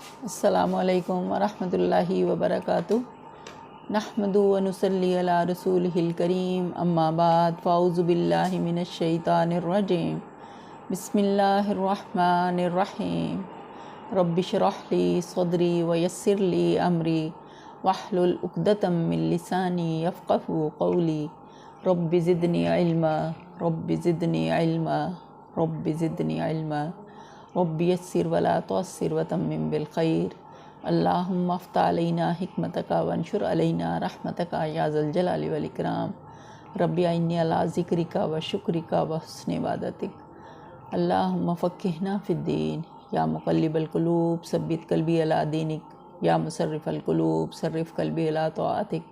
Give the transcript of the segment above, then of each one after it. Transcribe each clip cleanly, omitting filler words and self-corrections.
السلام علیکم ورحمۃ اللہ وبرکاتہ۔ نحمد و نصلی علی رسولہ الکریم، اما بعد، فاعوذ باللہ من الشیطان الرجیم، بسم اللہ الرحمن الرحیم۔ رب اشرح لی صدری ویسر لی امری واحلل عقدۃ من لسانی یفقہوا قولی۔ رب زدنی علما، رب زدنی علما، رب زدنی علما، رب یسر ولا تعسر وتمم بالخیر۔ اللہم افتح علینا حکمتک وانشر علینا رحمتک یا ذا الجلال والاکرام۔ رب اعنی علی ذکرک و شکرک و حسن عبادتک۔ اللہم فقہنا فی الدین، یا مقلب القلوب ثبت قلبی علی دینک، یا مصرف القلوب صرف قلبی علی طاعتک۔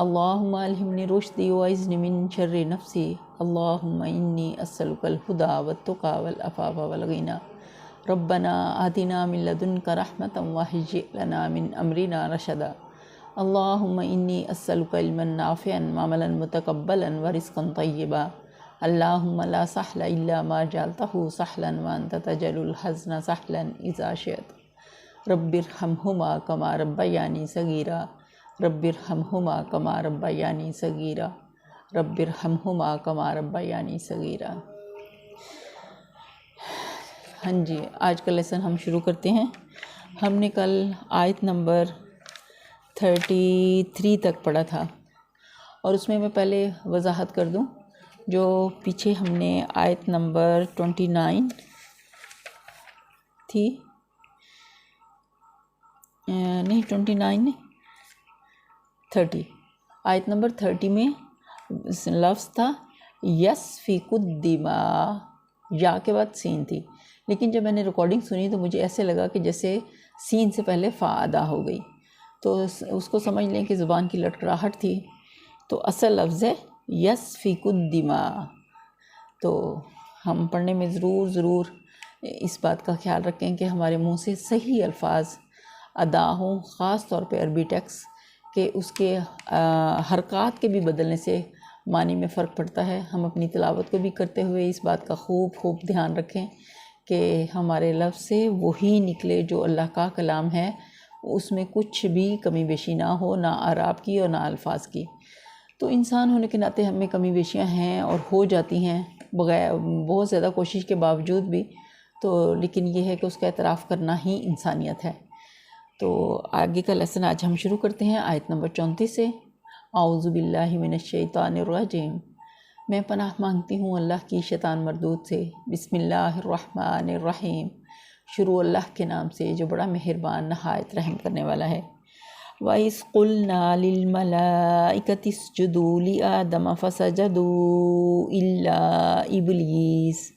اللہم الہمنی رشدی واعذنی من شر نفسی۔ اللہم انی اسألک الہدی والتقی والعفاف والغنی۔ ربنا آتنا من لدنک رحمۃ وہیئ لنا من امرنا رشدا۔ اللہم انی اسألک علما نافعا وعملا متقبلا ورزقا طیبا۔ اللہم لا سہل الا ما جعلتہ سہلا وانت تجعل الحزن سہلا اذا شئت۔ رب ارحمہما کما ربیانی صغیرا، رب ارحمہما کما ربیانی صغیرا، رب ارحمہما کما ربیانی صغیرا۔ ہاں جی، آج کا لیسن ہم شروع کرتے ہیں۔ ہم نے کل آیت نمبر 33 تک پڑھا تھا، اور اس میں پہلے وضاحت کر دوں، جو پیچھے ہم نے آیت نمبر 29 تھی، نہیں 29 نہیں 30، آیت نمبر 30 میں لفظ تھا یسفک الدماء، یا کے بعد سین تھی، لیکن جب میں نے ریکارڈنگ سنی تو مجھے ایسے لگا کہ جیسے سین سے پہلے فا ادا ہو گئی، تو اس کو سمجھ لیں کہ زبان کی لٹکراہٹ تھی، تو اصل لفظ ہے یسفک الدماء۔ تو ہم پڑھنے میں ضرور اس بات کا خیال رکھیں کہ ہمارے منہ سے صحیح الفاظ ادا ہوں، خاص طور پہ عربی ٹیکسٹ کہ اس کے حرکات کے بھی بدلنے سے معنی میں فرق پڑتا ہے۔ ہم اپنی تلاوت کو بھی کرتے ہوئے اس بات کا خوب دھیان رکھیں کہ ہمارے لفظ سے وہی نکلے جو اللہ کا کلام ہے، اس میں کچھ بھی کمی بیشی نہ ہو، نہ اعراب کی اور نہ الفاظ کی۔ تو انسان ہونے کے ناطے ہمیں کمی بیشیاں ہیں اور ہو جاتی ہیں بغیر بہت زیادہ کوشش کے باوجود بھی، تو لیکن یہ ہے کہ اس کا اعتراف کرنا ہی انسانیت ہے۔ تو آگے کا لیسن آج ہم شروع کرتے ہیں آیت نمبر 34 سے۔ اعوذ باللہ من الشیطان الرجیم، میں پناہ مانگتی ہوں اللہ کی شیطان مردود سے۔ بسم اللہ الرحمن الرحیم، شروع اللہ کے نام سے جو بڑا مہربان نہایت رحم کرنے والا ہے۔ وَإِذْ قُلْنَا لِلْمَلَائِكَةِ اسْجُدُوا لِآدَمَ فَسَجَدُوا إِلَّا إِبْلِيسَ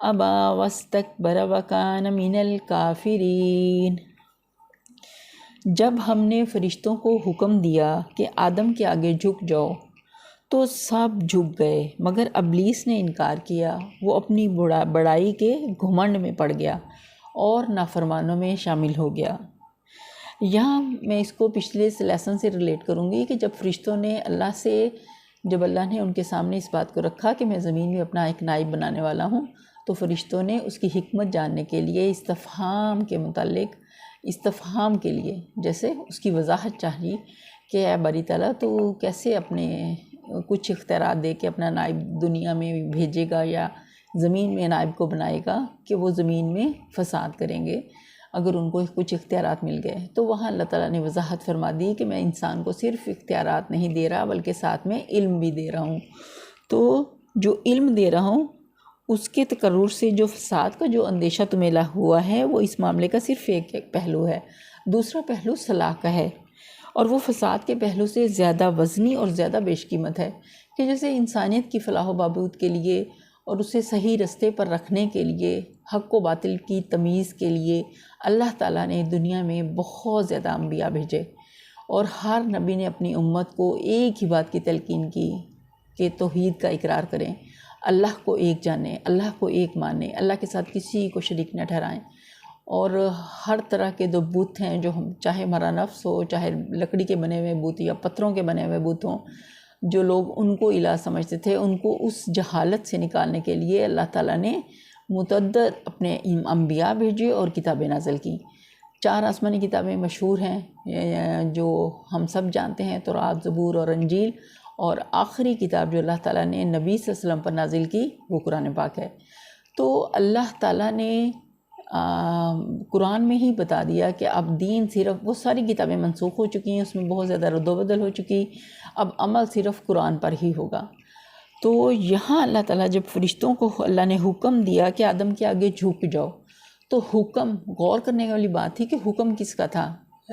أَبَى وَاسْتَكْبَرَ وَكَانَ مِنَ الْكَافِرِينَ۔ جب ہم نے فرشتوں کو حکم دیا کہ آدم کے آگے جھک جاؤ تو سب جھک گئے، مگر ابلیس نے انکار کیا، وہ اپنی بڑائی کے گھمنڈ میں پڑ گیا اور نافرمانوں میں شامل ہو گیا۔ یہاں میں اس کو پچھلے لیسن سے ریلیٹ کروں گی کہ جب فرشتوں نے جب اللہ نے ان کے سامنے اس بات کو رکھا کہ میں زمین میں اپنا ایک نائب بنانے والا ہوں، تو فرشتوں نے اس کی حکمت جاننے کے لیے استفہام کے متعلق، استفہام کے لیے جیسے اس کی وضاحت چاہیے کہ اے باری تعالیٰ تو کیسے اپنے کچھ اختیارات دے کے اپنا نائب دنیا میں بھیجے گا یا زمین میں نائب کو بنائے گا کہ وہ زمین میں فساد کریں گے اگر ان کو کچھ اختیارات مل گئے۔ تو وہاں اللہ تعالیٰ نے وضاحت فرما دی کہ میں انسان کو صرف اختیارات نہیں دے رہا بلکہ ساتھ میں علم بھی دے رہا ہوں۔ تو جو علم دے رہا ہوں اس کے تقرر سے جو فساد کا جو اندیشہ تمہیں ہوا ہے وہ اس معاملے کا صرف ایک پہلو ہے، دوسرا پہلو صلاح کا ہے، اور وہ فساد کے پہلو سے زیادہ وزنی اور زیادہ بیش قیمت ہے کہ جیسے انسانیت کی فلاح و بہبود کے لیے اور اسے صحیح رستے پر رکھنے کے لیے، حق و باطل کی تمیز کے لیے اللہ تعالیٰ نے دنیا میں بہت زیادہ انبیاء بھیجے، اور ہر نبی نے اپنی امت کو ایک ہی بات کی تلقین کی کہ توحید کا اقرار کریں، اللہ کو ایک جانیں، اللہ کو ایک مانیں، اللہ کے ساتھ کسی کو شریک نہ ٹھہرائیں۔ اور ہر طرح کے جو بت ہیں، جو چاہے ہمارا نفس ہو، چاہے لکڑی کے بنے ہوئے بت یا پتھروں کے بنے ہوئے بت ہوں، جو لوگ ان کو الہ سمجھتے تھے، ان کو اس جہالت سے نکالنے کے لیے اللہ تعالیٰ نے متعدد اپنے انبیاء بھیجے اور کتابیں نازل کی، 4 آسمانی کتابیں مشہور ہیں جو ہم سب جانتے ہیں، تورات، زبور اور انجیل، اور آخری کتاب جو اللہ تعالیٰ نے نبی صلی اللہ علیہ وسلم پر نازل کی وہ قرآن پاک ہے۔ تو اللہ تعالیٰ نے قرآن میں ہی بتا دیا کہ اب دین صرف، وہ ساری کتابیں منسوخ ہو چکی ہیں، اس میں بہت زیادہ رد و بدل ہو چکی، اب عمل صرف قرآن پر ہی ہوگا۔ تو یہاں اللہ تعالیٰ جب فرشتوں کو اللہ نے حکم دیا کہ آدم کے آگے جھک جاؤ، تو حکم، غور کرنے والی بات تھی کہ حکم کس کا تھا؟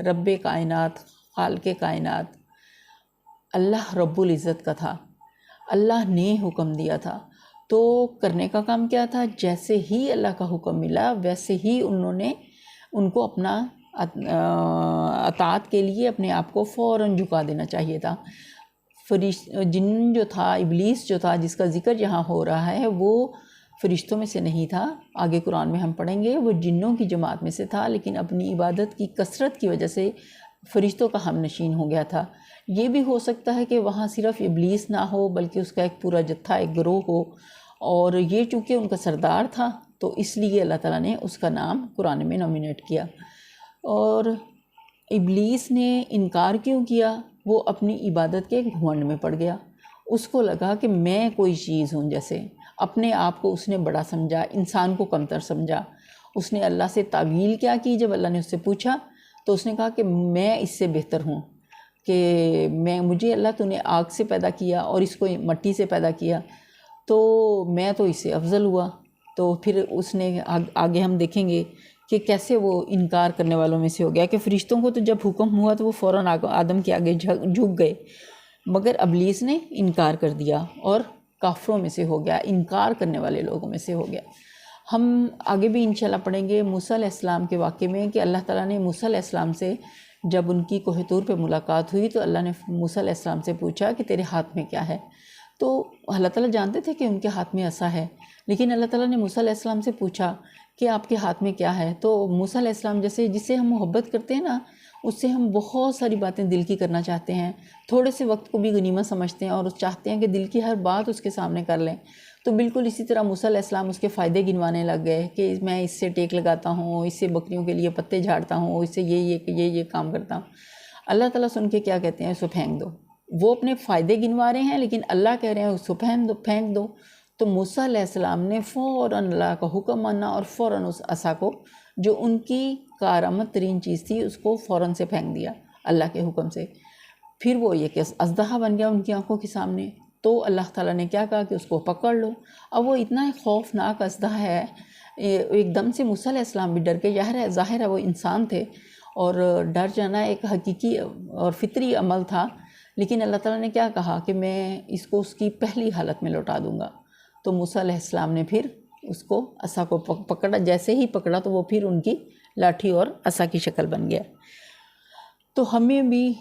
رب کائنات، خالق کائنات، اللہ رب العزت کا تھا، اللہ نے حکم دیا تھا۔ تو کرنے کا کام کیا تھا؟ جیسے ہی اللہ کا حکم ملا ویسے ہی ان کو اپنا اطاعت کے لیے اپنے آپ کو فوراً جھکا دینا چاہیے تھا۔ جن جو تھا، ابلیس جو تھا جس کا ذکر یہاں ہو رہا ہے، وہ فرشتوں میں سے نہیں تھا، آگے قرآن میں ہم پڑھیں گے، وہ جنوں کی جماعت میں سے تھا، لیکن اپنی عبادت کی کثرت کی وجہ سے فرشتوں کا ہم نشین ہو گیا تھا۔ یہ بھی ہو سکتا ہے کہ وہاں صرف ابلیس نہ ہو بلکہ اس کا ایک پورا جتھا، ایک گروہ ہو، اور یہ چونکہ ان کا سردار تھا تو اس لیے اللہ تعالیٰ نے اس کا نام قرآن میں نومینیٹ کیا۔ اور ابلیس نے انکار کیوں کیا؟ وہ اپنی عبادت کے گھمنڈ میں پڑ گیا، اس کو لگا کہ میں کوئی چیز ہوں، جیسے اپنے آپ کو اس نے بڑا سمجھا، انسان کو کمتر سمجھا۔ اس نے اللہ سے تعویل کیا کی؟ جب اللہ نے اس سے پوچھا تو اس نے کہا کہ میں اس سے بہتر ہوں، کہ مجھے اللہ تو نے آگ سے پیدا کیا اور اس کو مٹی سے پیدا کیا، تو میں تو اس سے افضل ہوا۔ تو پھر اس نے آگے ہم دیکھیں گے کہ کیسے وہ انکار کرنے والوں میں سے ہو گیا، کہ فرشتوں کو تو جب حکم ہوا تو وہ فوراً آدم کے آگے جھک گئے، مگر ابلیس نے انکار کر دیا اور کافروں میں سے ہو گیا، انکار کرنے والے لوگوں میں سے ہو گیا۔ ہم آگے بھی انشاءاللہ پڑھیں گے موسیٰ علیہ السلام کے واقعے میں کہ اللہ تعالیٰ نے موسیٰ علیہ السلام سے جب ان کی کوہ طور پہ ملاقات ہوئی تو اللہ نے موسیٰ علیہ السلام سے پوچھا کہ تیرے ہاتھ میں کیا ہے؟ تو اللہ تعالیٰ جانتے تھے کہ ان کے ہاتھ میں عصا ہے، لیکن اللہ تعالیٰ نے موسیٰ علیہ السلام سے پوچھا کہ آپ کے ہاتھ میں کیا ہے؟ تو موسیٰ علیہ السلام جس سے ہم محبت کرتے ہیں نا، اس سے ہم بہت ساری باتیں دل کی کرنا چاہتے ہیں، تھوڑے سے وقت کو بھی غنیمت سمجھتے ہیں اور چاہتے ہیں کہ دل کی ہر بات اس کے سامنے کر لیں۔ تو بالکل اسی طرح موسیٰ علیہ السلام اس کے فائدے گنوانے لگ گئے کہ میں اس سے ٹیک لگاتا ہوں، اس سے بکریوں کے لیے پتے جھاڑتا ہوں، اس سے یہ کام کرتا ہوں۔ اللہ تعالیٰ سن کے کیا کہتے ہیں؟ اس کو پھینک دو۔ وہ اپنے فائدے گنوا رہے ہیں لیکن اللہ کہہ رہے ہیں اس کو پھینک دو۔ تو موسیٰ علیہ السلام نے فوراً اللہ کا حکم مانا اور فوراً اس عصا کو، جو ان کی کارآمد ترین چیز تھی، اس کو فوراً سے پھینک دیا اللہ کے حکم سے۔ پھر وہ یہ کہ اژدہا بن گیا ان کی آنکھوں کے سامنے۔ تو اللہ تعالیٰ نے کیا کہا کہ اس کو پکڑ لو۔ اب وہ اتنا خوفناک اژدہا ہے، ایک دم سے موسیٰ علیہ السلام بھی ڈر کے، ظاہر ہے وہ انسان تھے اور ڈر جانا ایک حقیقی اور فطری عمل تھا، لیکن اللہ تعالیٰ نے کیا کہا کہ میں اس کو اس کی پہلی حالت میں لوٹا دوں گا۔ تو موسیٰ علیہ السلام نے پھر اس کو عصا کو پکڑا، جیسے ہی پکڑا تو وہ پھر ان کی لاٹھی اور عصا کی شکل بن گیا۔ تو ہمیں بھی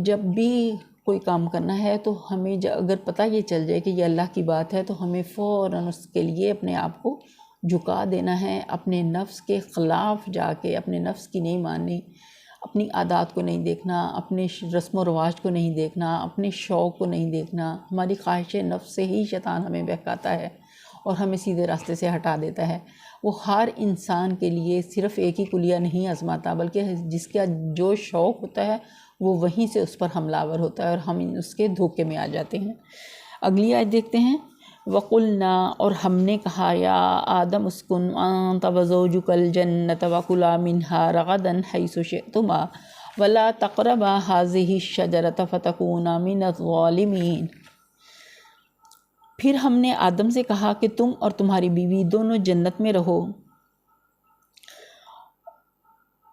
جب بھی کوئی کام کرنا ہے تو ہمیں اگر پتہ یہ چل جائے کہ یہ اللہ کی بات ہے تو ہمیں فوراً اس کے لیے اپنے آپ کو جھکا دینا ہے، اپنے نفس کے خلاف جا کے، اپنے نفس کی نہیں ماننی، اپنی عادات کو نہیں دیکھنا، اپنے رسم و رواج کو نہیں دیکھنا، اپنے شوق کو نہیں دیکھنا۔ ہماری خواہش نفس سے ہی شیطان ہمیں بہکاتا ہے اور ہمیں سیدھے راستے سے ہٹا دیتا ہے۔ وہ ہر انسان کے لیے صرف ایک ہی کلیہ نہیں آزماتا، بلکہ جس کا جو شوق ہوتا ہے وہ وہیں سے اس پر حملہ آور ہوتا ہے اور ہم اس کے دھوکے میں آ جاتے ہیں۔ اگلی آیت دیکھتے ہیں۔ وَقُلْنَا، اور ہم نے کہا، یا آدم اسکن انت وزوجک الجنۃ وکلا منہا رغدا حیث شئتما ولا تقربا ہذہ الشجرۃ فتکونا من الظالمین۔ پھر ہم نے آدم سے کہا کہ تم اور تمہاری بیوی دونوں جنت میں رہو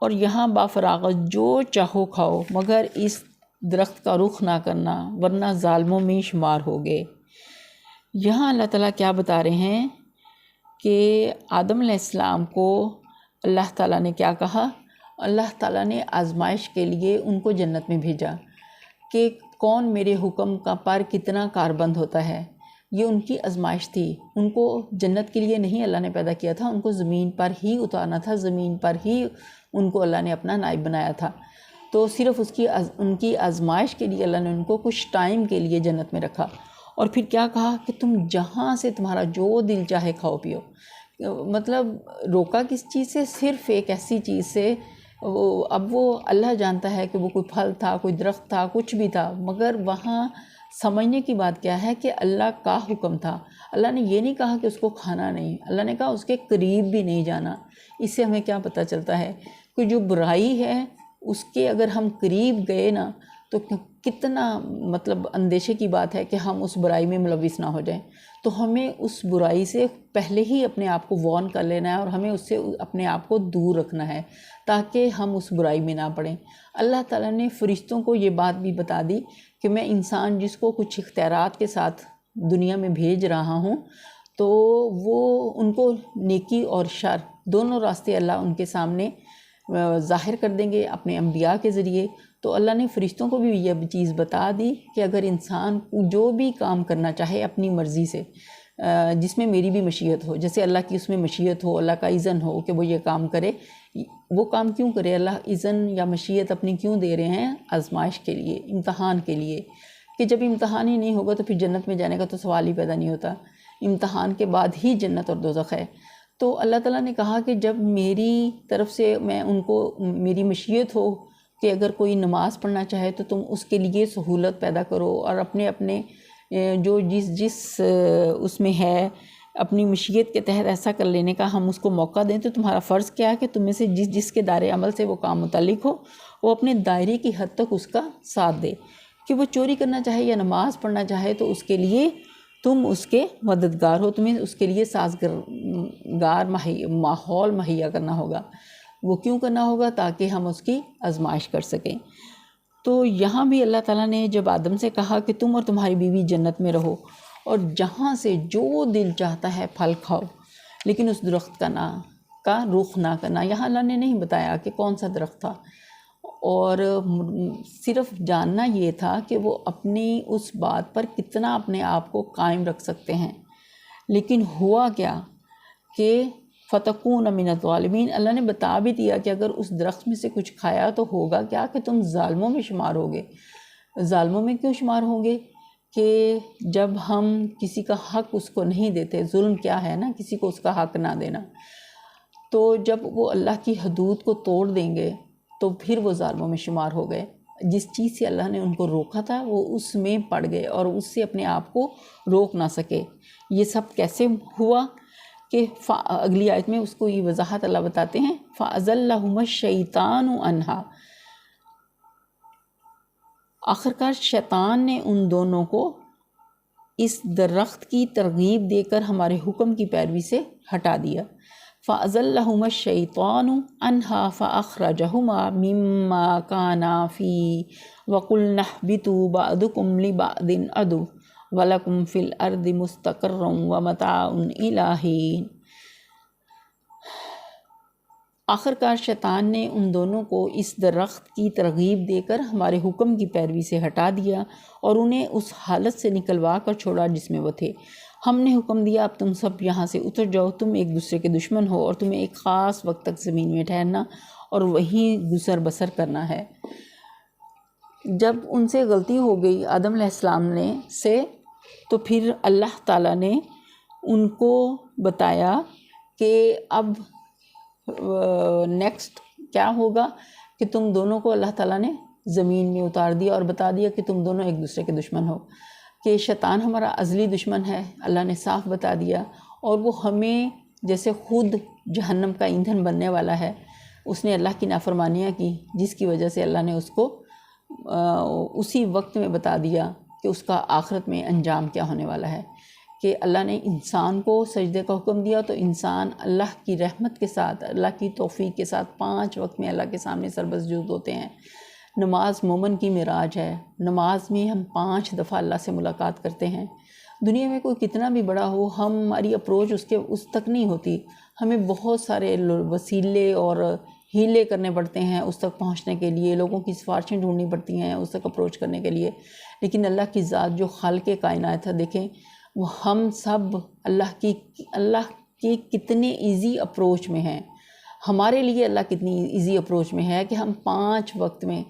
اور یہاں بافراغت جو چاہو کھاؤ، مگر اس درخت کا رخ نہ کرنا ورنہ ظالموں میں شمار ہوگے۔ یہاں اللہ تعالیٰ کیا بتا رہے ہیں کہ آدم علیہ السلام کو اللہ تعالیٰ نے کیا کہا؟ اللہ تعالیٰ نے آزمائش کے لیے ان کو جنت میں بھیجا کہ کون میرے حکم کا پر کتنا کاربند ہوتا ہے۔ یہ ان کی آزمائش تھی، ان کو جنت کے لیے نہیں اللہ نے پیدا کیا تھا، ان کو زمین پر ہی اتارنا تھا، زمین پر ہی ان کو اللہ نے اپنا نائب بنایا تھا۔ تو صرف ان کی آزمائش کے لیے اللہ نے ان کو کچھ ٹائم کے لیے جنت میں رکھا، اور پھر کیا کہا کہ تم جہاں سے تمہارا جو دل چاہے کھاؤ پیو۔ مطلب روکا کس چیز سے؟ صرف ایک ایسی چیز سے اب وہ اللہ جانتا ہے کہ وہ کوئی پھل تھا، کوئی درخت تھا، کچھ بھی تھا، مگر وہاں سمجھنے کی بات کیا ہے کہ اللہ کا حکم تھا۔ اللہ نے یہ نہیں کہا کہ اس کو کھانا نہیں، اللہ نے کہا اس کے قریب بھی نہیں جانا۔ اس سے ہمیں کیا پتہ چلتا ہے کہ جو برائی ہے اس کے اگر ہم قریب گئے نا تو کتنا مطلب اندیشے کی بات ہے کہ ہم اس برائی میں ملوث نہ ہو جائیں۔ تو ہمیں اس برائی سے پہلے ہی اپنے آپ کو وارن کر لینا ہے اور ہمیں اس سے اپنے آپ کو دور رکھنا ہے تاکہ ہم اس برائی میں نہ پڑیں۔ اللہ تعالیٰ نے فرشتوں کو یہ بات بھی بتا دی کہ میں انسان جس کو کچھ اختیارات کے ساتھ دنیا میں بھیج رہا ہوں تو وہ ان کو نیکی اور شر دونوں راستے اللہ ان کے سامنے ظاہر کر دیں گے اپنے انبیاء کے ذریعے۔ تو اللہ نے فرشتوں کو بھی یہ چیز بتا دی کہ اگر انسان جو بھی کام کرنا چاہے اپنی مرضی سے، جس میں میری بھی مشیت ہو، جیسے اللہ کی اس میں مشیت ہو، اللہ کا اذن ہو کہ وہ یہ کام کرے، وہ کام کیوں کرے؟ اللہ اذن یا مشیت اپنی کیوں دے رہے ہیں؟ آزمائش کے لیے، امتحان کے لیے، کہ جب امتحان ہی نہیں ہوگا تو پھر جنت میں جانے کا تو سوال ہی پیدا نہیں ہوتا۔ امتحان کے بعد ہی جنت اور دوزخ ہے۔ تو اللہ تعالیٰ نے کہا کہ جب میری طرف سے میں ان کو میری مشیت ہو کہ اگر کوئی نماز پڑھنا چاہے تو تم اس کے لیے سہولت پیدا کرو اور اپنے اپنے جو جس اس میں ہے اپنی مشیت کے تحت ایسا کر لینے کا ہم اس کو موقع دیں، تو تمہارا فرض کیا ہے کہ تم میں سے جس کے دائرے عمل سے وہ کام متعلق ہو وہ اپنے دائرے کی حد تک اس کا ساتھ دے، کہ وہ چوری کرنا چاہے یا نماز پڑھنا چاہے تو اس کے لیے تم اس کے مددگار ہو، تمہیں اس کے لیے سازگار ماحول مہیا کرنا ہوگا۔ وہ کیوں کرنا ہوگا؟ تاکہ ہم اس کی آزمائش کر سکیں۔ تو یہاں بھی اللہ تعالیٰ نے جب آدم سے کہا کہ تم اور تمہاری بیوی جنت میں رہو اور جہاں سے جو دل چاہتا ہے پھل کھاؤ، لیکن اس درخت کا رخ نہ کرنا۔ یہاں اللہ نے نہیں بتایا کہ کون سا درخت تھا، اور صرف جاننا یہ تھا کہ وہ اپنی اس بات پر کتنا اپنے آپ کو قائم رکھ سکتے ہیں۔ لیکن ہوا کیا کہ فَتَكُونَ مِنَ الظَّالِمِينَ، اللہ نے بتا بھی دیا کہ اگر اس درخت میں سے کچھ کھایا تو ہوگا کیا کہ تم ظالموں میں شمار ہوگے۔ ظالموں میں کیوں شمار ہوں گے؟ کہ جب ہم کسی کا حق اس کو نہیں دیتے، ظلم کیا ہے نا، کسی کو اس کا حق نہ دینا، تو جب وہ اللہ کی حدود کو توڑ دیں گے تو پھر وہ ظالموں میں شمار ہو گئے۔ جس چیز سے اللہ نے ان کو روکا تھا وہ اس میں پڑ گئے اور اس سے اپنے آپ کو روک نہ سکے۔ یہ سب کیسے ہوا کہ اگلی آیت میں اس کو یہ وضاحت اللہ بتاتے ہیں، فَأَزَلَّهُمَا الشَّيْطَانُ عَنْهَا، آخرکار شیطان نے ان دونوں کو اس درخت کی ترغیب دے کر ہمارے حکم کی پیروی سے ہٹا دیا۔ فَأَزَلَّهُمَا الشَّيْطَانُ عَنْهَا فَأَخْرَجَهُمَا مِمَّا كَانَا فِيهِ وَقُلْنَا اهْبِطُوا بَعْضُكُمْ لِبَعْضٍ عَدُوٌّ وَلَكُمْ فِي الْأَرْضِ مُسْتَقَرٌّ وَمَتَاعٌ إِلَىٰ حِینٍ۔ آخرکار شیطان نے ان دونوں کو اس درخت کی ترغیب دے کر ہمارے حکم کی پیروی سے ہٹا دیا اور انہیں اس حالت سے نکلوا کر چھوڑا جس میں وہ تھے۔ ہم نے حکم دیا اب تم سب یہاں سے اتر جاؤ، تم ایک دوسرے کے دشمن ہو اور تمہیں ایک خاص وقت تک زمین میں ٹھہرنا اور وہیں گزر بسر کرنا ہے۔ جب ان سے غلطی ہو گئی آدم علیہ السلام سے تو پھر اللہ تعالیٰ نے ان کو بتایا کہ اب نیکسٹ کیا ہوگا، کہ تم دونوں کو اللہ تعالیٰ نے زمین میں اتار دیا اور بتا دیا کہ تم دونوں ایک دوسرے کے دشمن ہو، کہ شیطان ہمارا ازلی دشمن ہے، اللہ نے صاف بتا دیا، اور وہ ہمیں جیسے خود جہنم کا ایندھن بننے والا ہے۔ اس نے اللہ کی نافرمانیاں کی جس کی وجہ سے اللہ نے اس کو اسی وقت میں بتا دیا کہ اس کا آخرت میں انجام کیا ہونے والا ہے، کہ اللہ نے انسان کو سجدے کا حکم دیا تو انسان اللہ کی رحمت کے ساتھ، اللہ کی توفیق کے ساتھ 5 وقت میں اللہ کے سامنے سربسجود ہوتے ہیں۔ نماز مومن کی معراج ہے، نماز میں ہم 5 دفعہ اللہ سے ملاقات کرتے ہیں۔ دنیا میں کوئی کتنا بھی بڑا ہو، ہماری اپروچ اس تک نہیں ہوتی، ہمیں بہت سارے وسیلے اور ہیلے کرنے پڑتے ہیں اس تک پہنچنے کے لیے، لوگوں کی سفارشیں ڈھونڈنی پڑتی ہیں اس تک اپروچ کرنے کے لیے، لیکن اللہ کی ذات جو خالق کائنات ہے، دیکھیں وہ ہم سب اللہ کی کتنے ایزی اپروچ میں ہیں۔ ہمارے لیے اللہ کتنی ایزی اپروچ میں ہے کہ ہم 5 وقت میں،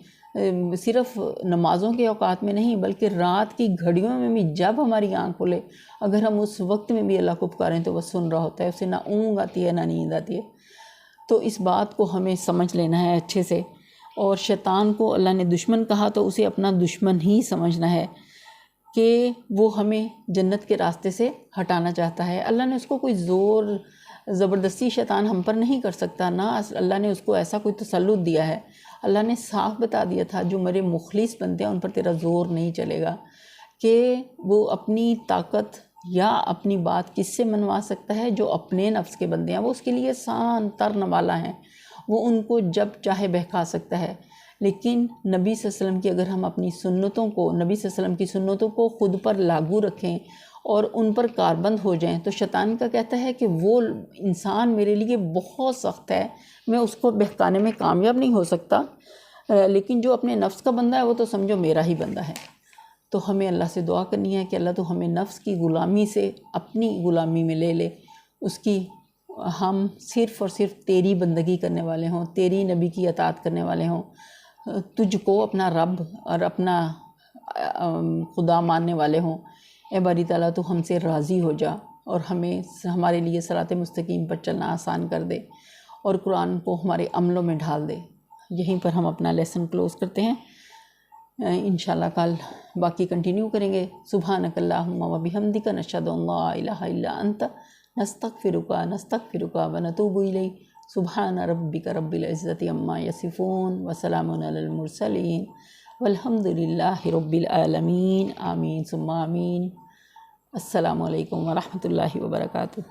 صرف نمازوں کے اوقات میں نہیں بلکہ رات کی گھڑیوں میں بھی جب ہماری آنکھ کھلے اگر ہم اس وقت میں بھی اللہ کو پکاریں تو وہ سن رہا ہوتا ہے، اسے نہ اونگ آتی ہے نہ نیند آتی ہے۔ تو اس بات کو ہمیں سمجھ لینا ہے اچھے سے، اور شیطان کو اللہ نے دشمن کہا تو اسے اپنا دشمن ہی سمجھنا ہے کہ وہ ہمیں جنت کے راستے سے ہٹانا چاہتا ہے۔ اللہ نے اس کو کوئی زور زبردستی شیطان ہم پر نہیں کر سکتا، نہ اللہ نے اس کو ایسا کوئی تسلط دیا ہے۔ اللہ نے صاف بتا دیا تھا جو میرے مخلص بنتے ہیں ان پر تیرا زور نہیں چلے گا، کہ وہ اپنی طاقت یا اپنی بات کس سے منوا سکتا ہے؟ جو اپنے نفس کے بندے ہیں، وہ اس کے لیے آسان تر نوالا ہیں، وہ ان کو جب چاہے بہکا سکتا ہے۔ لیکن نبی صلی اللہ علیہ وسلم کی اگر ہم اپنی سنتوں کو، نبی صلی اللہ علیہ وسلم کی سنتوں کو خود پر لاگو رکھیں اور ان پر کاربند ہو جائیں، تو شیطان کا کہتا ہے کہ وہ انسان میرے لیے بہت سخت ہے، میں اس کو بہکانے میں کامیاب نہیں ہو سکتا، لیکن جو اپنے نفس کا بندہ ہے وہ تو سمجھو میرا ہی بندہ ہے۔ تو ہمیں اللہ سے دعا کرنی ہے کہ اللہ تو ہمیں نفس کی غلامی سے اپنی غلامی میں لے لے، اس کی ہم صرف اور صرف تیری بندگی کرنے والے ہوں، تیری نبی کی اطاعت کرنے والے ہوں، تجھ کو اپنا رب اور اپنا خدا ماننے والے ہوں۔ اے باری تعالیٰ تو ہم سے راضی ہو جا اور ہمیں ہمارے لیے صراط مستقیم پر چلنا آسان کر دے، اور قرآن کو ہمارے عملوں میں ڈھال دے۔ یہیں پر ہم اپنا لیسن کلوز کرتے ہیں، انشاءاللہ کل باقی کنٹینیو کریں گے۔ سبحانک اللہم و بحمدک، نشہد ان لا الہ الا انت، نستغفرک ونتوب الیک۔ سبحان ربک رب العزت عما یصفون، وسلام علی المرسلین، والحمد للہ رب العالمین، آمین ثم آمین۔ السلام علیکم ورحمۃ اللہ وبرکاتہ۔